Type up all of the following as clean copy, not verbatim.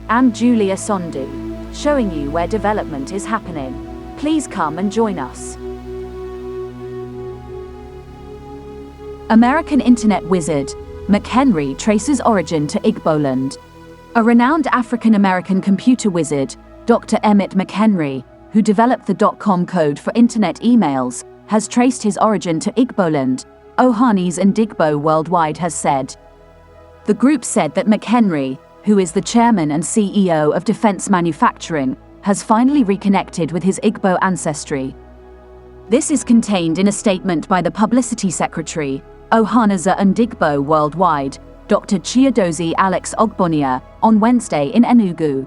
and Julia Sondu, showing you where development is happening. Please come and join us. American internet wizard McHenry traces origin to Igboland. A renowned African-American computer wizard, Dr. Emmett McHenry, who developed the .com code for internet emails, has traced his origin to Igboland, Ohanis and Igbo worldwide has said. The group said that McHenry, who is the chairman and CEO of Defense Manufacturing, has finally reconnected with his Igbo ancestry. This is contained in a statement by the publicity secretary, Ohanaeze Ndigbo Worldwide, Dr. Chiadozie Alex Ogbonia, on Wednesday in Enugu.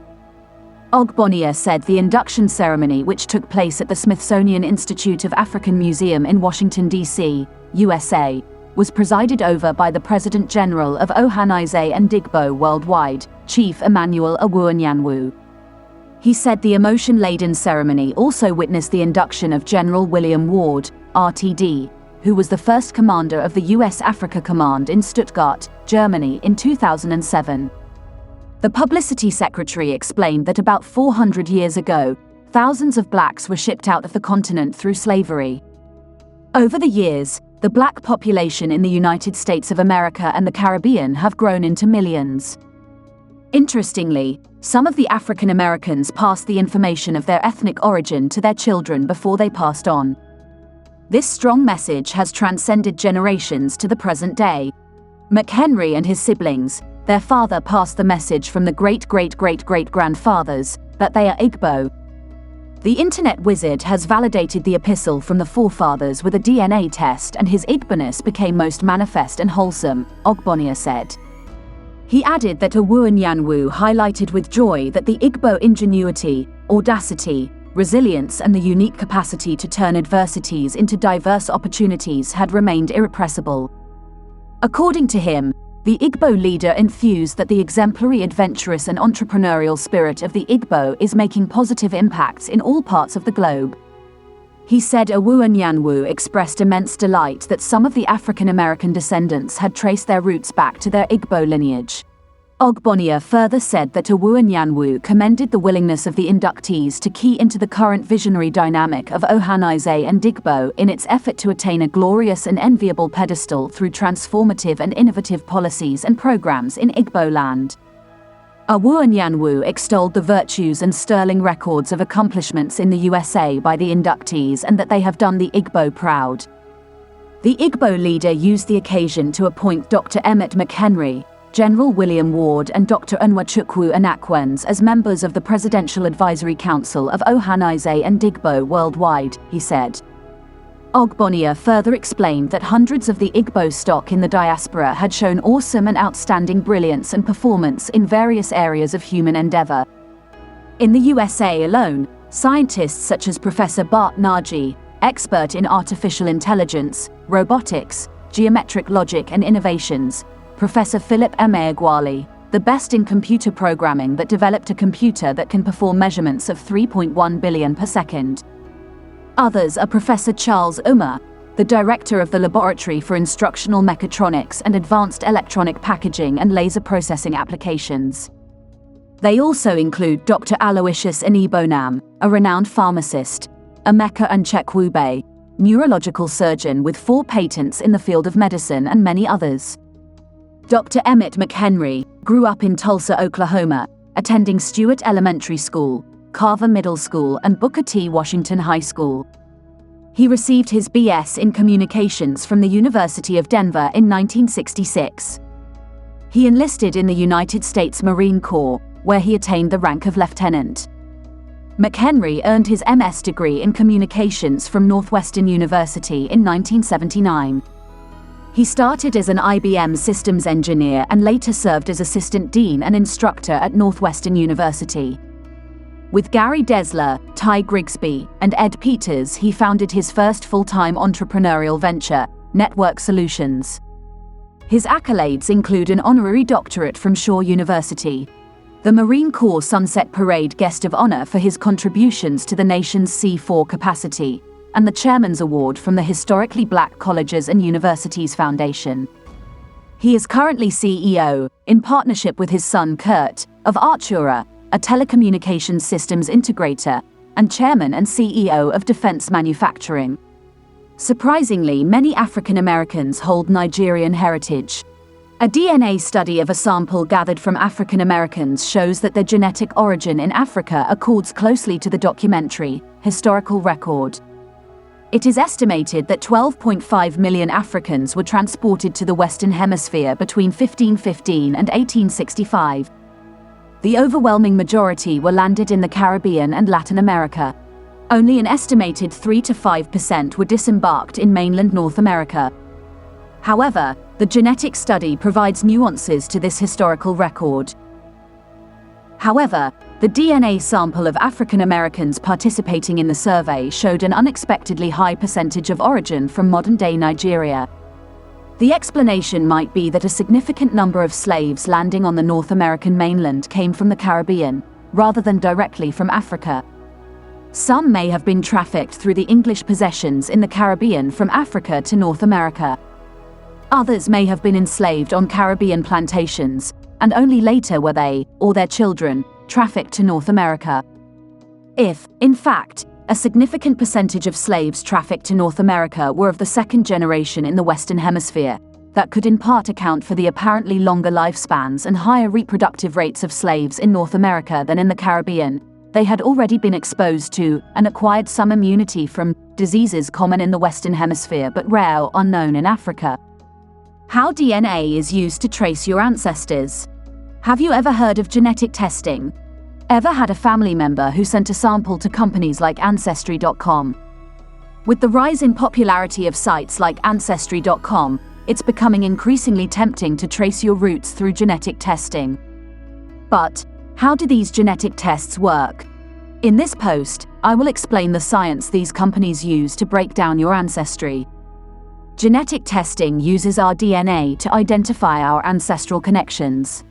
Ogbonia said the induction ceremony, which took place at the Smithsonian Institute of African Museum in Washington, D.C., USA, was presided over by the President General of Ohanaeze Ndigbo Worldwide, Chief Emmanuel Awuanyanwu. He said the emotion-laden ceremony also witnessed the induction of General William Ward, RTD, who was the first commander of the U.S. Africa Command in Stuttgart, Germany in 2007. The publicity secretary explained that about 400 years ago, thousands of blacks were shipped out of the continent through slavery. Over the years, the black population in the United States of America and the Caribbean have grown into millions. Interestingly, some of the African Americans passed the information of their ethnic origin to their children before they passed on. This strong message has transcended generations to the present day. McHenry and his siblings, their father passed the message from the great-great-great-great-grandfathers that they are Igbo. The internet wizard has validated the epistle from the forefathers with a DNA test, and his Igboness became most manifest and wholesome, Ogbonia said. He added that Awuanyanwu highlighted with joy that the Igbo ingenuity, audacity, resilience and the unique capacity to turn adversities into diverse opportunities had remained irrepressible. According to him, the Igbo leader enthused that the exemplary, adventurous and entrepreneurial spirit of the Igbo is making positive impacts in all parts of the globe. He said Awuanyanwu expressed immense delight that some of the African-American descendants had traced their roots back to their Igbo lineage. Ogbonia further said that Awuanyanwu commended the willingness of the inductees to key into the current visionary dynamic of Ohanaeze Ndigbo in its effort to attain a glorious and enviable pedestal through transformative and innovative policies and programs in Igboland. Awuanyanwu extolled the virtues and sterling records of accomplishments in the USA by the inductees and that they have done the Igbo proud. The Igbo leader used the occasion to appoint Dr. Emmett McHenry, General William Ward and Dr. Onwachukwu Anakwens as members of the Presidential Advisory Council of Ohanaeze Ndigbo Worldwide, he said. Ogbonia further explained that hundreds of the Igbo stock in the diaspora had shown awesome and outstanding brilliance and performance in various areas of human endeavor. In the USA alone, scientists such as Professor Bart Nagy, expert in artificial intelligence, robotics, geometric logic and innovations, Professor Philip Emeagwali, the best in computer programming that developed a computer that can perform measurements of 3.1 billion per second. Others are Professor Charles Umar, the director of the Laboratory for Instructional Mechatronics and Advanced Electronic Packaging and Laser Processing Applications. They also include Dr. Aloysius Anibonam, a renowned pharmacist, Emeka Nchekwube, neurological surgeon with 4 patents in the field of medicine, and many others. Dr. Emmett McHenry grew up in Tulsa, Oklahoma, attending Stewart Elementary School, Carver Middle School, and Booker T. Washington High School. He received his B.S. in Communications from the University of Denver in 1966. He enlisted in the United States Marine Corps, where he attained the rank of lieutenant. McHenry earned his MS degree in Communications from Northwestern University in 1979. He started as an IBM systems engineer and later served as assistant dean and instructor at Northwestern University. With Gary Dessler, Ty Grigsby, and Ed Peters, he founded his first full-time entrepreneurial venture, Network Solutions. His accolades include an honorary doctorate from Shaw University, the Marine Corps Sunset Parade Guest of Honor for his contributions to the nation's C4 capacity, and the Chairman's Award from the Historically Black Colleges and Universities Foundation. He is currently CEO, in partnership with his son Kurt, of Artura, a telecommunications systems integrator, and chairman and CEO of Defense Manufacturing. Surprisingly, many African Americans hold Nigerian heritage. A DNA study of a sample gathered from African Americans shows that their genetic origin in Africa accords closely to the documentary historical record. It is estimated that 12.5 million Africans were transported to the Western Hemisphere between 1515 and 1865. The overwhelming majority were landed in the Caribbean and Latin America. Only an estimated 3 to 5% were disembarked in mainland North America. However, the genetic study provides nuances to this historical record. However, the DNA sample of African Americans participating in the survey showed an unexpectedly high percentage of origin from modern-day Nigeria. The explanation might be that a significant number of slaves landing on the North American mainland came from the Caribbean, rather than directly from Africa. Some may have been trafficked through the English possessions in the Caribbean from Africa to North America. Others may have been enslaved on Caribbean plantations, and only later were they, or their children, trafficked to North America. If, in fact, a significant percentage of slaves trafficked to North America were of the second generation in the Western Hemisphere, that could in part account for the apparently longer lifespans and higher reproductive rates of slaves in North America than in the Caribbean. They had already been exposed to and acquired some immunity from diseases common in the Western Hemisphere but rare or unknown in Africa. How DNA is used to trace your ancestors. Have you ever heard of genetic testing? Ever had a family member who sent a sample to companies like ancestry.com? With the rise in popularity of sites like ancestry.com, it's becoming increasingly tempting to trace your roots through genetic testing. But how do these genetic tests work? In this post, I will explain the science these companies use to break down your ancestry. Genetic testing uses our DNA to identify our ancestral connections.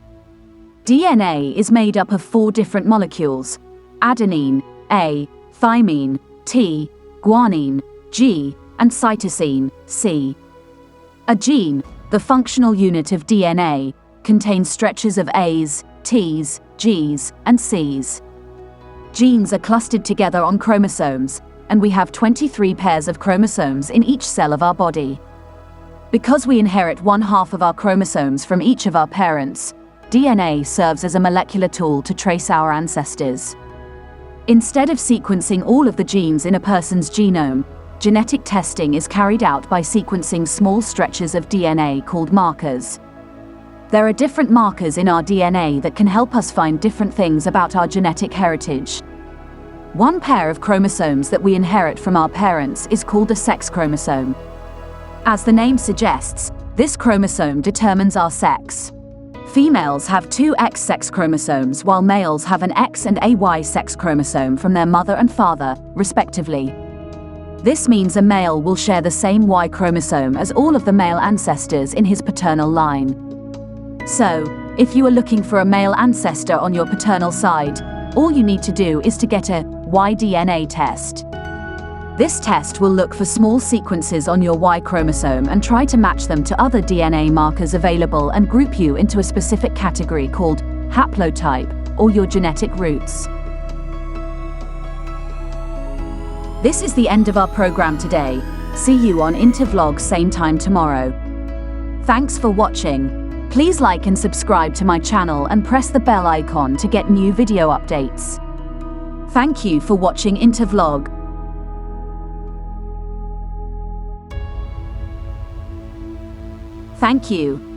DNA is made up of 4 different molecules: adenine, A, thymine, T, guanine, G, and cytosine, C. A gene, the functional unit of DNA, contains stretches of A's, T's, G's, and C's. Genes are clustered together on chromosomes, and we have 23 pairs of chromosomes in each cell of our body. Because we inherit 1/2 of our chromosomes from each of our parents, DNA serves as a molecular tool to trace our ancestors. Instead of sequencing all of the genes in a person's genome, genetic testing is carried out by sequencing small stretches of DNA called markers. There are different markers in our DNA that can help us find different things about our genetic heritage. One pair of chromosomes that we inherit from our parents is called a sex chromosome. As the name suggests, this chromosome determines our sex. Females have 2 X sex chromosomes while males have an X and a Y sex chromosome from their mother and father, respectively. This means a male will share the same Y chromosome as all of the male ancestors in his paternal line. So, if you are looking for a male ancestor on your paternal side, all you need to do is to get a Y-DNA test. This test will look for small sequences on your Y chromosome and try to match them to other DNA markers available and group you into a specific category called haplotype, or your genetic roots. This is the end of our program today. See you on Intervlog same time tomorrow. Thanks for watching. Please like and subscribe to my channel and press the bell icon to get new video updates. Thank you for watching Intervlog. Thank you.